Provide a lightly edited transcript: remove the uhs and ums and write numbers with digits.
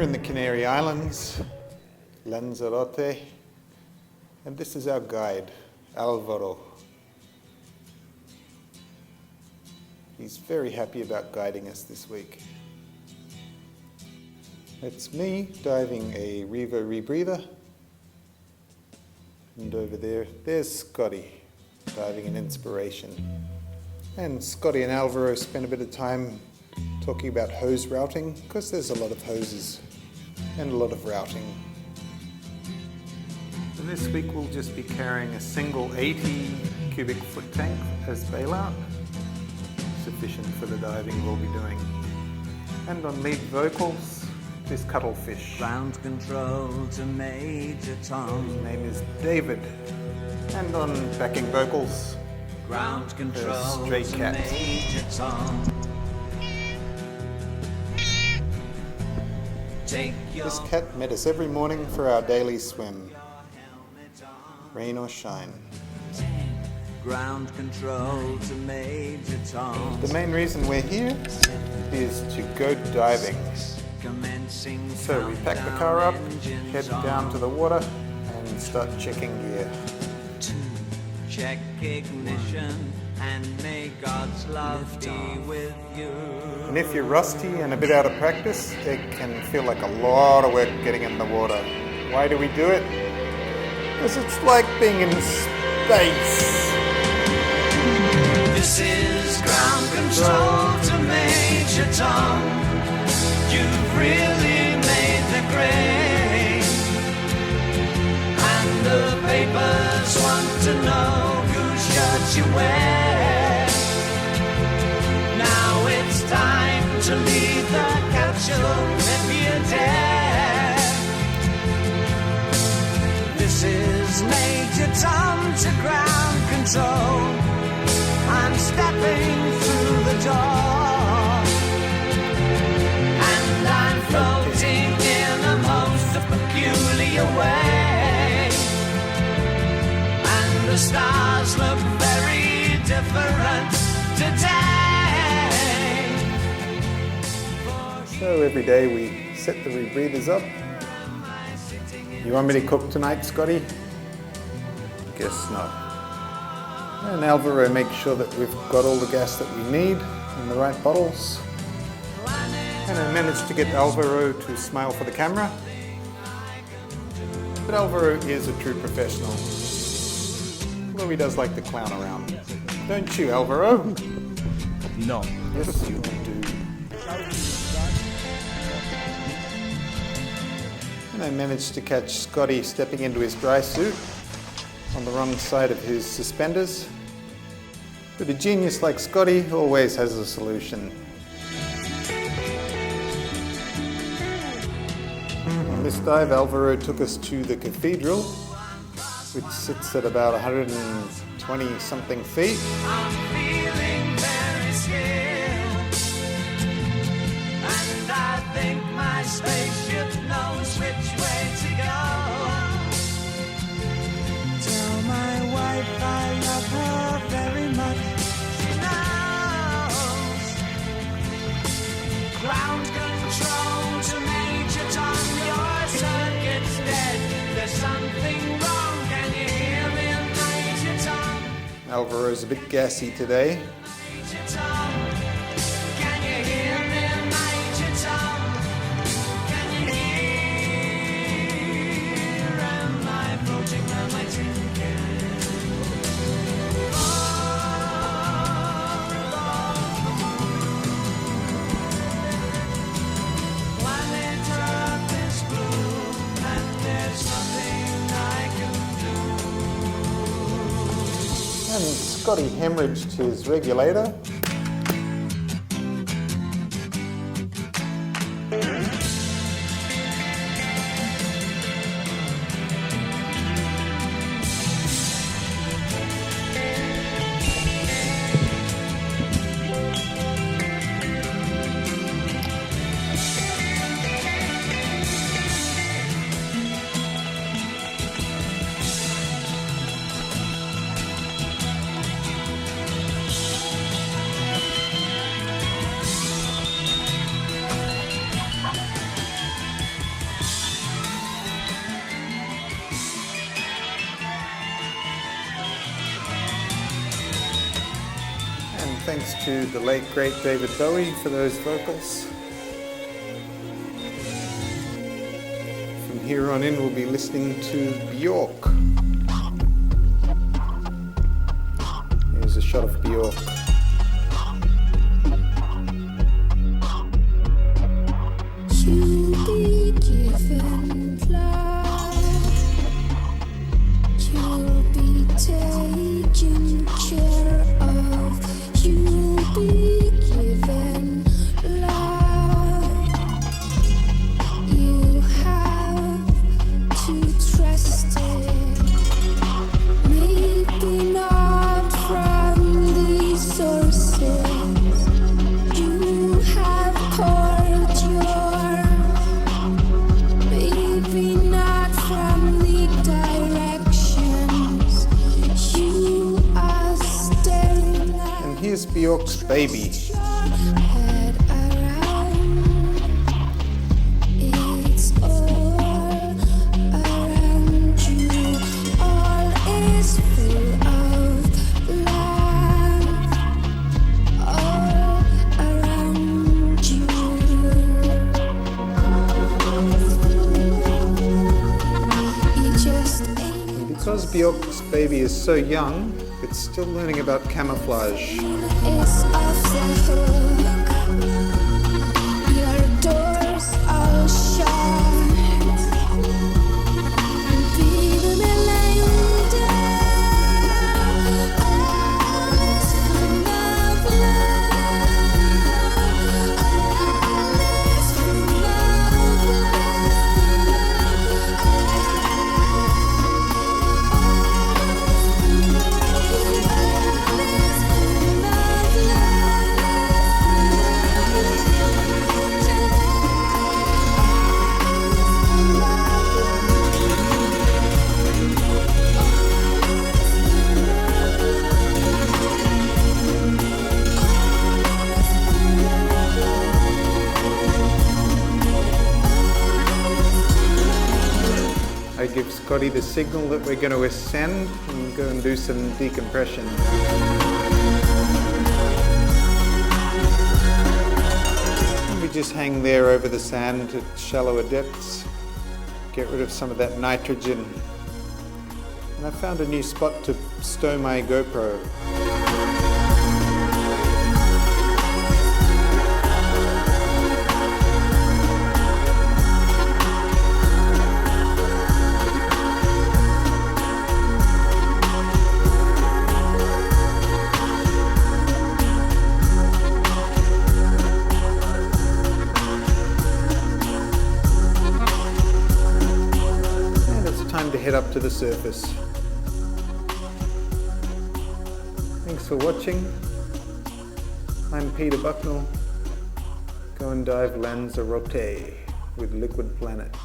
We're in the Canary Islands, Lanzarote, and this is our guide, Alvaro. He's very happy about guiding us this week. It's me diving a rebreather, and over there's Scotty diving an inspiration. And Scotty and Alvaro spent a bit of time talking about hose routing, because there's a lot of hoses and a lot of routing. And this week we'll just be carrying a single 80 cubic foot tank as bailout, sufficient for the diving we'll be doing. And on lead vocals, this cuttlefish. Ground control to Major Tom. His name is David. And on backing vocals, Ground control stray to cat. Major Tom. Take your This cat met us every morning for our daily swim, rain or shine. ground control to Major Tom. The main reason we're here is to go diving. Commencing So we pack the car up, head down to the water, and start checking gear. Check ignition and may God's love be with you. And if you're rusty and a bit out of practice, it can feel like a lot of work getting in the water. Why do we do it? Because it's like being in space. This is ground control to Major Tom. You've really made the grade. And the papers want to know whose shirt you wear. Now it's time to leave the capsule if you dare. This is Major Tom to ground control. I'm stepping through the door, and I'm floating in a most peculiar way, and the stars look very different today. So every day we set the rebreathers up. You want me to cook tonight, Scotty? Guess not. And Alvaro makes sure that we've got all the gas that we need in the right bottles. And I managed to get Alvaro to smile for the camera. But Alvaro is a true professional, although he does like to clown around. Don't you, Alvaro? No. Yes, you do. And I managed to catch Scotty stepping into his dry suit on the wrong side of his suspenders. But a genius like Scotty always has a solution. On this dive, Alvaro took us to the cathedral, which sits at about 120 something feet. I'm feeling very scared, and I think my spaceship knows which way to go. Tell my wife I love her very much. She knows. Ground control to Major Tom. Your circuit's dead. There's something wrong. Can you hear me, Major Tom? Alvaro's a bit gassy today. Major Tom. Can you hear me, Major Tom? Can you hear? Am I floating on my tin can? Planet Earth is blue, and there's nothing I can do. And Scotty hemorrhaged his regulator. thanks to the late great David Bowie for those vocals. From here on in we'll be listening to Bjork. Here's a shot of Bjork. You'll be given love. You'll be taken care of. You'll be given love. You have to trust it. Maybe not from these sources. You have poured your, maybe not from the directions you are staring at. And here's Bjork's Baby. Your head around. It's all around you. All is full of love. All around you. You just ain't And because Bjork's Baby is so young, it's still learning about camouflage. is off the hook. Your doors all shut. Vive me länge. All is full of love. All is full of I give Scotty the signal that we're going to ascend and go and do some decompression. And we just hang there over the sand at shallower depths, get rid of some of that nitrogen. And I found a new spot to stow my GoPro. Time to head up to the surface. Thanks for watching. I'm Peter Bucknell. Go and dive Lanzarote with Liquid Planet.